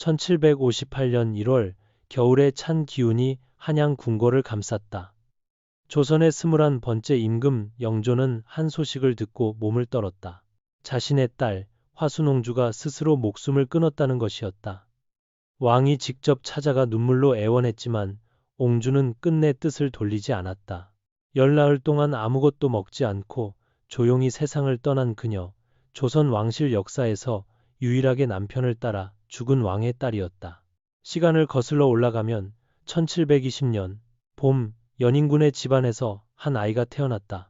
1758년 1월 겨울의 찬 기운이 한양 궁궐을 감쌌다. 조선의 21번째 임금 영조는 한 소식을 듣고 몸을 떨었다. 자신의 딸 화순옹주가 스스로 목숨을 끊었다는 것이었다. 왕이 직접 찾아가 눈물로 애원했지만 옹주는 끝내 뜻을 돌리지 않았다. 열나흘 동안 아무것도 먹지 않고 조용히 세상을 떠난 그녀, 조선 왕실 역사에서 유일하게 남편을 따라 죽은 왕의 딸이었다. 시간을 거슬러 올라가면 1720년 봄 연인군의 집안에서 한 아이가 태어났다.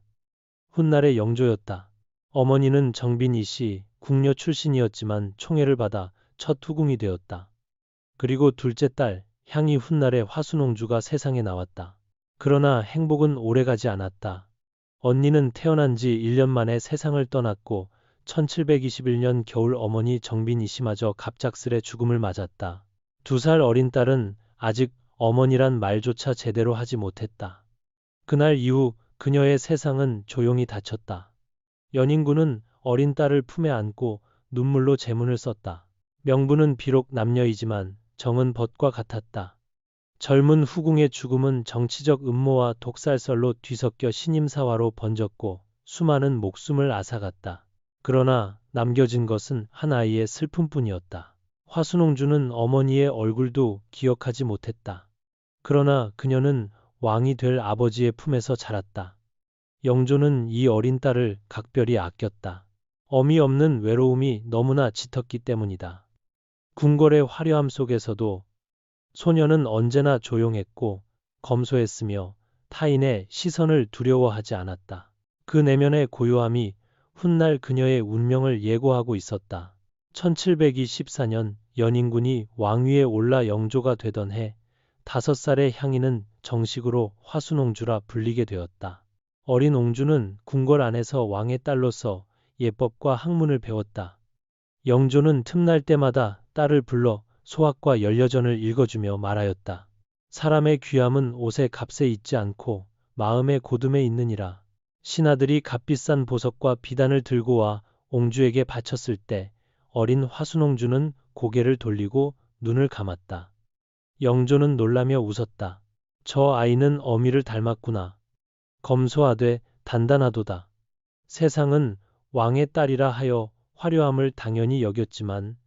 훗날의 영조였다. 어머니는 정빈이 씨, 궁녀 출신이었지만 총애를 받아 첫 후궁이 되었다. 그리고 둘째 딸 향이 훗날의 화순옹주가 세상에 나왔다. 그러나 행복은 오래가지 않았다. 언니는 태어난 지 1년 만에 세상을 떠났고 1721년 겨울 어머니 정빈이 씨마저 갑작스레 죽음을 맞았다. 2살 어린 딸은 아직 어머니란 말조차 제대로 하지 못했다. 그날 이후 그녀의 세상은 조용히 닫혔다. 연인군은 어린 딸을 품에 안고 눈물로 제문을 썼다. 명분은 비록 남녀이지만 정은 벗과 같았다. 젊은 후궁의 죽음은 정치적 음모와 독살설로 뒤섞여 신임사화로 번졌고 수많은 목숨을 앗아갔다. 그러나 남겨진 것은 한 아이의 슬픔뿐이었다. 화순옹주는 어머니의 얼굴도 기억하지 못했다. 그러나 그녀는 왕이 될 아버지의 품에서 자랐다. 영조는 이 어린 딸을 각별히 아꼈다. 어미 없는 외로움이 너무나 짙었기 때문이다. 궁궐의 화려함 속에서도 소녀는 언제나 조용했고 검소했으며 타인의 시선을 두려워하지 않았다. 그 내면의 고요함이 훗날 그녀의 운명을 예고하고 있었다. 1724년 연인군이 왕위에 올라 영조가 되던 해 5살의 향이는 정식으로 화순옹주라 불리게 되었다. 어린 옹주는 궁궐 안에서 왕의 딸로서 예법과 학문을 배웠다. 영조는 틈날 때마다 딸을 불러 소학과 연려전을 읽어주며 말하였다. 사람의 귀함은 옷의 값에 있지 않고 마음의 고듬에 있느니라. 신하들이 값비싼 보석과 비단을 들고 와 옹주에게 바쳤을 때 어린 화순옹주는 고개를 돌리고 눈을 감았다. 영조는 놀라며 웃었다. 저 아이는 어미를 닮았구나. 검소하되 단단하도다. 세상은 왕의 딸이라 하여 화려함을 당연히 여겼지만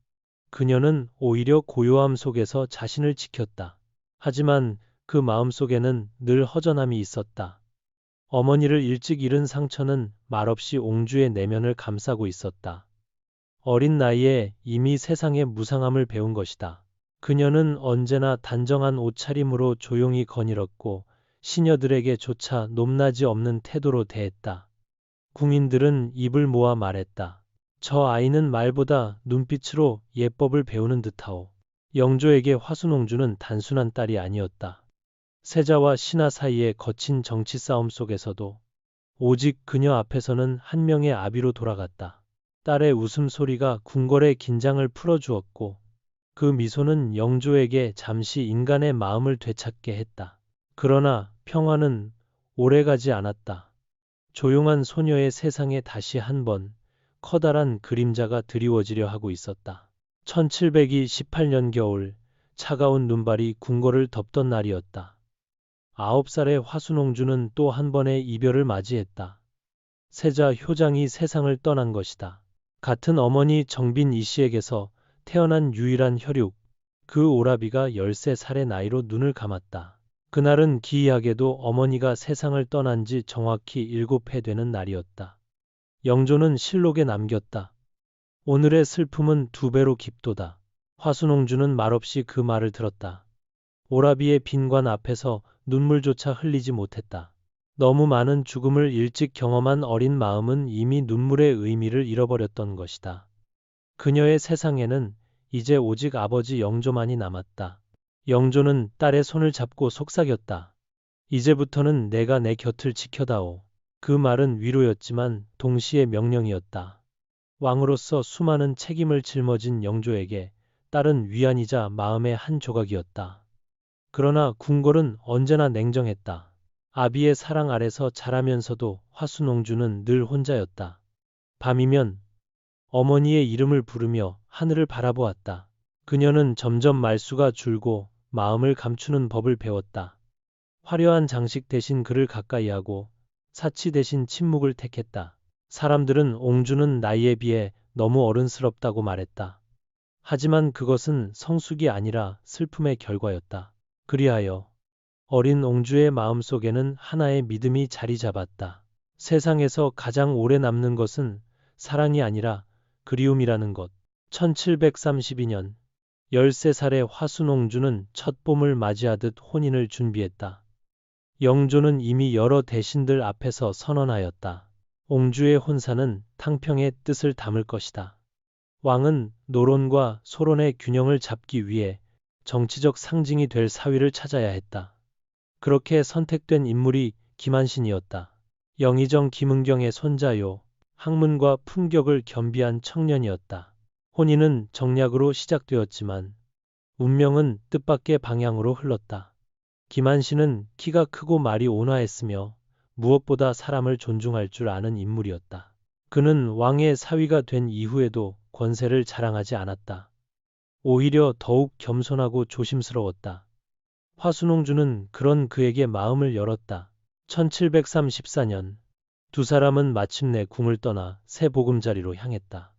그녀는 오히려 고요함 속에서 자신을 지켰다. 하지만 그 마음속에는 늘 허전함이 있었다. 어머니를 일찍 잃은 상처는 말없이 옹주의 내면을 감싸고 있었다. 어린 나이에 이미 세상의 무상함을 배운 것이다. 그녀는 언제나 단정한 옷차림으로 조용히 거닐었고 시녀들에게조차 높낮이 없는 태도로 대했다. 궁인들은 입을 모아 말했다. 저 아이는 말보다 눈빛으로 예법을 배우는 듯하오. 영조에게 화순옹주는 단순한 딸이 아니었다. 세자와 신하 사이의 거친 정치 싸움 속에서도 오직 그녀 앞에서는 한 명의 아비로 돌아갔다. 딸의 웃음소리가 궁궐의 긴장을 풀어주었고 그 미소는 영조에게 잠시 인간의 마음을 되찾게 했다. 그러나 평화는 오래가지 않았다. 조용한 소녀의 세상에 다시 한번 커다란 그림자가 드리워지려 하고 있었다. 1728년 겨울 차가운 눈발이 궁궐을 덮던 날이었다. 9살의 화순옹주는 또 한 번의 이별을 맞이했다. 세자 효장이 세상을 떠난 것이다. 같은 어머니 정빈 이 씨에게서 태어난 유일한 혈육, 그 오라비가 13살의 나이로 눈을 감았다. 그날은 기이하게도 어머니가 세상을 떠난 지 정확히 7해 되는 날이었다. 영조는 실록에 남겼다. 오늘의 슬픔은 2배로 깊도다. 화순옹주는 말없이 그 말을 들었다. 오라비의 빈관 앞에서 눈물조차 흘리지 못했다. 너무 많은 죽음을 일찍 경험한 어린 마음은 이미 눈물의 의미를 잃어버렸던 것이다. 그녀의 세상에는 이제 오직 아버지 영조만이 남았다. 영조는 딸의 손을 잡고 속삭였다. 이제부터는 내가 내 곁을 지켜다오. 그 말은 위로였지만 동시에 명령이었다. 왕으로서 수많은 책임을 짊어진 영조에게 딸은 위안이자 마음의 한 조각이었다. 그러나 궁궐은 언제나 냉정했다. 아비의 사랑 아래서 자라면서도 화순옹주는 늘 혼자였다. 밤이면 어머니의 이름을 부르며 하늘을 바라보았다. 그녀는 점점 말수가 줄고 마음을 감추는 법을 배웠다. 화려한 장식 대신 그를 가까이 하고 사치 대신 침묵을 택했다. 사람들은 옹주는 나이에 비해 너무 어른스럽다고 말했다. 하지만 그것은 성숙이 아니라 슬픔의 결과였다. 그리하여 어린 옹주의 마음속에는 하나의 믿음이 자리 잡았다. 세상에서 가장 오래 남는 것은 사랑이 아니라 그리움이라는 것. 1732년 13살의 화순옹주는 첫 봄을 맞이하듯 혼인을 준비했다. 영조는 이미 여러 대신들 앞에서 선언하였다. 옹주의 혼사는 탕평의 뜻을 담을 것이다. 왕은 노론과 소론의 균형을 잡기 위해 정치적 상징이 될 사위를 찾아야 했다. 그렇게 선택된 인물이 김한신이었다. 영의정 김은경의 손자요. 학문과 품격을 겸비한 청년이었다. 혼인은 정략으로 시작되었지만 운명은 뜻밖의 방향으로 흘렀다. 김한신은 키가 크고 말이 온화했으며 무엇보다 사람을 존중할 줄 아는 인물이었다. 그는 왕의 사위가 된 이후에도 권세를 자랑하지 않았다. 오히려 더욱 겸손하고 조심스러웠다. 화순옹주는 그런 그에게 마음을 열었다. 1734년 두 사람은 마침내 궁을 떠나 새 보금자리로 향했다.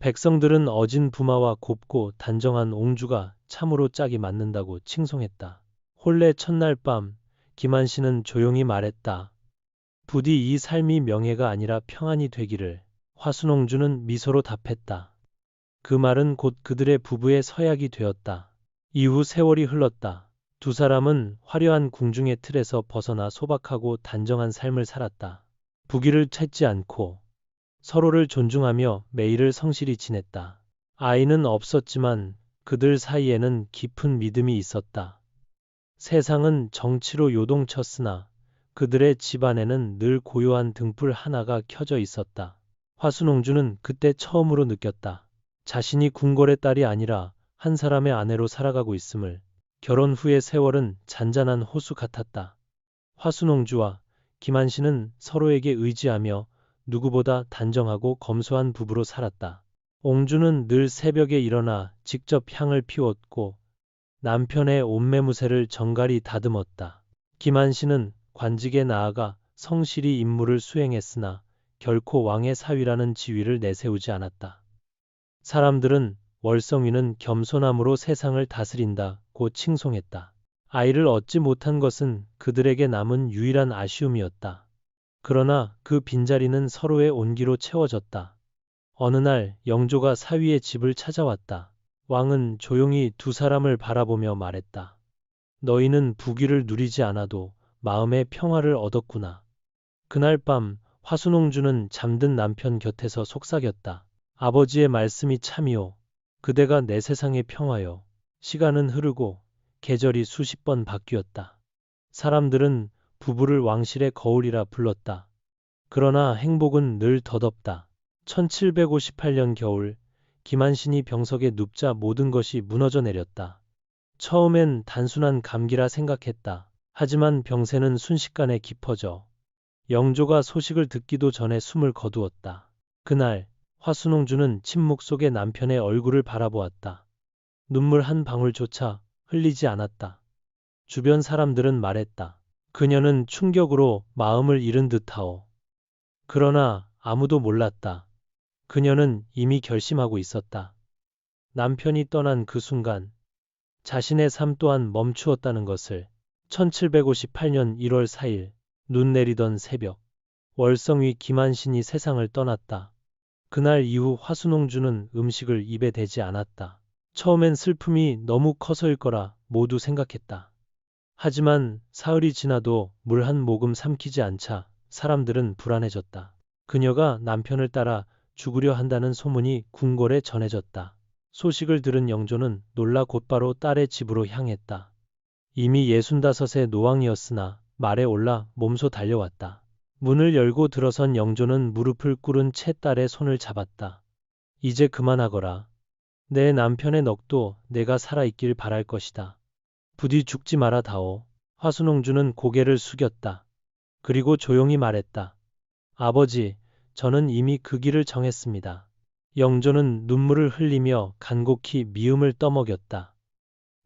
백성들은 어진 부마와 곱고 단정한 옹주가 참으로 짝이 맞는다고 칭송했다. 혼례 첫날 밤 김한신은 조용히 말했다. 부디 이 삶이 명예가 아니라 평안이 되기를. 화순옹주는 미소로 답했다. 그 말은 곧 그들의 부부의 서약이 되었다. 이후 세월이 흘렀다. 두 사람은 화려한 궁중의 틀에서 벗어나 소박하고 단정한 삶을 살았다. 부귀를 찾지 않고 서로를 존중하며 매일을 성실히 지냈다. 아이는 없었지만 그들 사이에는 깊은 믿음이 있었다. 세상은 정치로 요동쳤으나 그들의 집안에는 늘 고요한 등불 하나가 켜져 있었다. 화순옹주는 그때 처음으로 느꼈다. 자신이 궁궐의 딸이 아니라 한 사람의 아내로 살아가고 있음을. 결혼 후의 세월은 잔잔한 호수 같았다. 화순옹주와 김한신은 서로에게 의지하며 누구보다 단정하고 검소한 부부로 살았다. 옹주는 늘 새벽에 일어나 직접 향을 피웠고 남편의 옷매무새를 정갈히 다듬었다. 김한신은 관직에 나아가 성실히 임무를 수행했으나 결코 왕의 사위라는 지위를 내세우지 않았다. 사람들은 월성위는 겸손함으로 세상을 다스린다고 칭송했다. 아이를 얻지 못한 것은 그들에게 남은 유일한 아쉬움이었다. 그러나 그 빈자리는 서로의 온기로 채워졌다. 어느 날 영조가 사위의 집을 찾아왔다. 왕은 조용히 두 사람을 바라보며 말했다. 너희는 부귀를 누리지 않아도 마음의 평화를 얻었구나. 그날 밤 화순옹주는 잠든 남편 곁에서 속삭였다. 아버지의 말씀이 참이오. 그대가 내 세상의 평화요. 시간은 흐르고 계절이 수십 번 바뀌었다. 사람들은 부부를 왕실의 거울이라 불렀다. 그러나 행복은 늘 덧없다. 1758년 겨울 김한신이 병석에 눕자 모든 것이 무너져 내렸다. 처음엔 단순한 감기라 생각했다. 하지만 병세는 순식간에 깊어져 영조가 소식을 듣기도 전에 숨을 거두었다. 그날 화순옹주는 침묵 속에 남편의 얼굴을 바라보았다. 눈물 한 방울조차 흘리지 않았다. 주변 사람들은 말했다. 그녀는 충격으로 마음을 잃은 듯하오. 그러나 아무도 몰랐다. 그녀는 이미 결심하고 있었다. 남편이 떠난 그 순간 자신의 삶 또한 멈추었다는 것을. 1758년 1월 4일 눈 내리던 새벽 월성위 김한신이 세상을 떠났다. 그날 이후 화순옹주는 음식을 입에 대지 않았다. 처음엔 슬픔이 너무 커서일 거라 모두 생각했다. 하지만 사흘이 지나도 물 한 모금 삼키지 않자 사람들은 불안해졌다. 그녀가 남편을 따라 죽으려 한다는 소문이 궁궐에 전해졌다. 소식을 들은 영조는 놀라 곧바로 딸의 집으로 향했다. 이미 65의 노왕이었으나 말에 올라 몸소 달려왔다. 문을 열고 들어선 영조는 무릎을 꿇은 채 딸의 손을 잡았다. 이제 그만하거라. 내 남편의 넋도 내가 살아있길 바랄 것이다. 부디 죽지 마라 다오. 화순옹주는 고개를 숙였다. 그리고 조용히 말했다. 아버지, 저는 이미 그 길을 정했습니다. 영조는 눈물을 흘리며 간곡히 미음을 떠먹였다.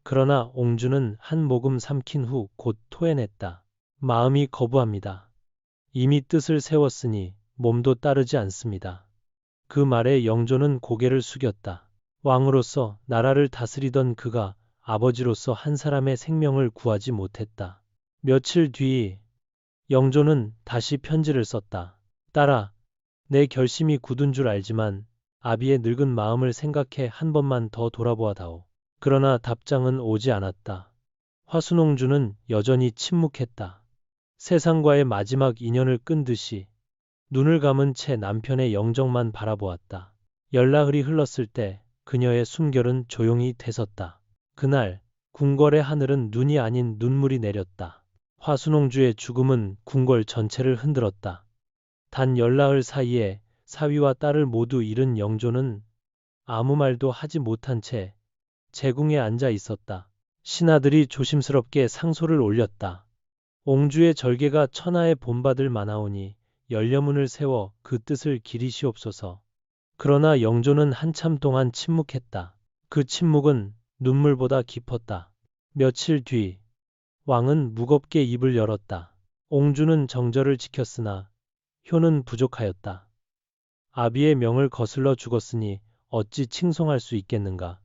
그러나 옹주는 한 모금 삼킨 후 곧 토해냈다. 마음이 거부합니다. 이미 뜻을 세웠으니 몸도 따르지 않습니다. 그 말에 영조는 고개를 숙였다. 왕으로서 나라를 다스리던 그가 아버지로서 한 사람의 생명을 구하지 못했다. 며칠 뒤 영조는 다시 편지를 썼다. 딸아, 내 결심이 굳은 줄 알지만 아비의 늙은 마음을 생각해 한 번만 더 돌아보아다오. 그러나 답장은 오지 않았다. 화순옹주는 여전히 침묵했다. 세상과의 마지막 인연을 끈 듯이 눈을 감은 채 남편의 영정만 바라보았다. 열나흘이 흘렀을 때 그녀의 숨결은 조용히 되섰다. 그날 궁궐의 하늘은 눈이 아닌 눈물이 내렸다. 화순옹주의 죽음은 궁궐 전체를 흔들었다. 단 열나흘 사이에 사위와 딸을 모두 잃은 영조는 아무 말도 하지 못한 채 제궁에 앉아 있었다. 신하들이 조심스럽게 상소를 올렸다. 옹주의 절개가 천하에 본받을 만하오니 열려문을 세워 그 뜻을 기리시옵소서. 그러나 영조는 한참 동안 침묵했다. 그 침묵은 눈물보다 깊었다. 며칠 뒤 왕은 무겁게 입을 열었다. 옹주는 정절을 지켰으나 효는 부족하였다. 아비의 명을 거슬러 죽었으니 어찌 칭송할 수 있겠는가.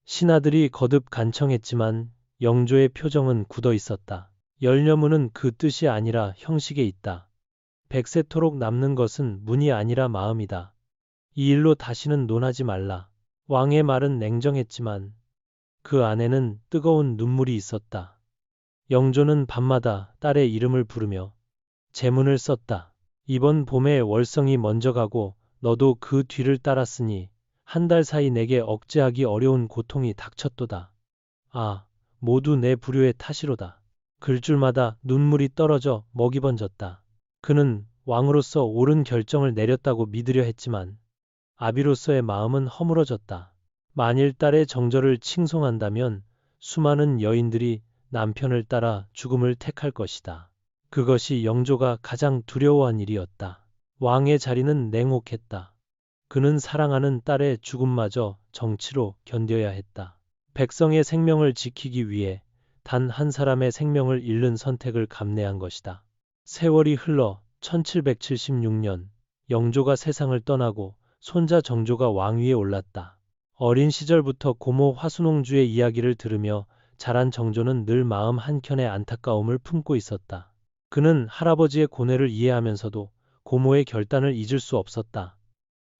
신하들이 거듭 간청했지만 영조의 표정은 굳어 있었다. 열려문은 그 뜻이 아니라 형식에 있다. 백세토록 남는 것은 문이 아니라 마음이다. 이 일로 다시는 논하지 말라. 왕의 말은 냉정했지만 그 안에는 뜨거운 눈물이 있었다. 영조는 밤마다 딸의 이름을 부르며 제문을 썼다. 이번 봄에 월성이 먼저 가고 너도 그 뒤를 따랐으니 한 달 사이 내게 억제하기 어려운 고통이 닥쳤도다. 아, 모두 내 불효의 탓이로다. 글줄마다 눈물이 떨어져 먹이 번졌다. 그는 왕으로서 옳은 결정을 내렸다고 믿으려 했지만 아비로서의 마음은 허물어졌다. 만일 딸의 정절을 칭송한다면 수많은 여인들이 남편을 따라 죽음을 택할 것이다. 그것이 영조가 가장 두려워한 일이었다. 왕의 자리는 냉혹했다. 그는 사랑하는 딸의 죽음마저 정치로 견뎌야 했다. 백성의 생명을 지키기 위해 단 한 사람의 생명을 잃는 선택을 감내한 것이다. 세월이 흘러 1776년 영조가 세상을 떠나고 손자 정조가 왕위에 올랐다. 어린 시절부터 고모 화순옹주의 이야기를 들으며 자란 정조는 늘 마음 한켠에 안타까움을 품고 있었다. 그는 할아버지의 고뇌를 이해하면서도 고모의 결단을 잊을 수 없었다.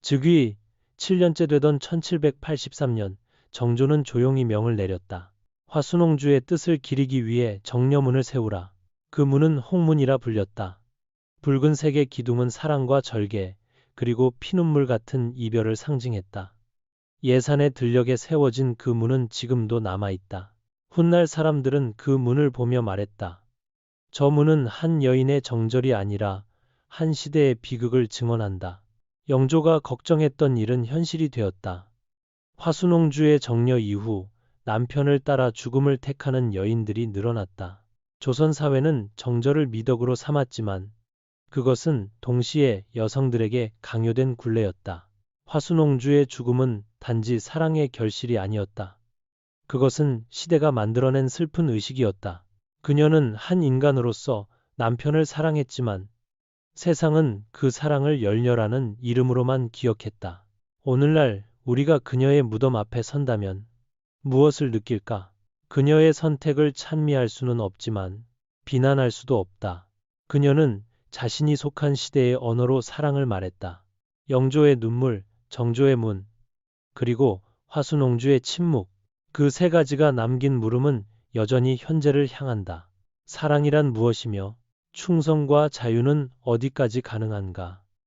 즉위 7년째 되던 1783년 정조는 조용히 명을 내렸다. 화순옹주의 뜻을 기리기 위해 정려문을 세우라. 그 문은 홍문이라 불렸다. 붉은색의 기둥은 사랑과 절개, 그리고 피눈물 같은 이별을 상징했다. 예산의 들녘에 세워진 그 문은 지금도 남아있다. 훗날 사람들은 그 문을 보며 말했다. 저 문은 한 여인의 정절이 아니라 한 시대의 비극을 증언한다. 영조가 걱정했던 일은 현실이 되었다. 화순옹주의 정려 이후 남편을 따라 죽음을 택하는 여인들이 늘어났다. 조선 사회는 정절을 미덕으로 삼았지만 그것은 동시에 여성들에게 강요된 굴레였다. 화순옹주의 죽음은 단지 사랑의 결실이 아니었다. 그것은 시대가 만들어낸 슬픈 의식이었다. 그녀는 한 인간으로서 남편을 사랑했지만 세상은 그 사랑을 열렬하는 이름으로만 기억했다. 오늘날 우리가 그녀의 무덤 앞에 선다면 무엇을 느낄까? 그녀의 선택을 찬미할 수는 없지만 비난할 수도 없다. 그녀는 자신이 속한 시대의 언어로 사랑을 말했다. 영조의 눈물, 정조의 문, 그리고 화순옹주의 침묵. 그 세 가지가 남긴 물음은 여전히 현재를 향한다. 사랑이란 무엇이며 충성과 자유는 어디까지 가능한가?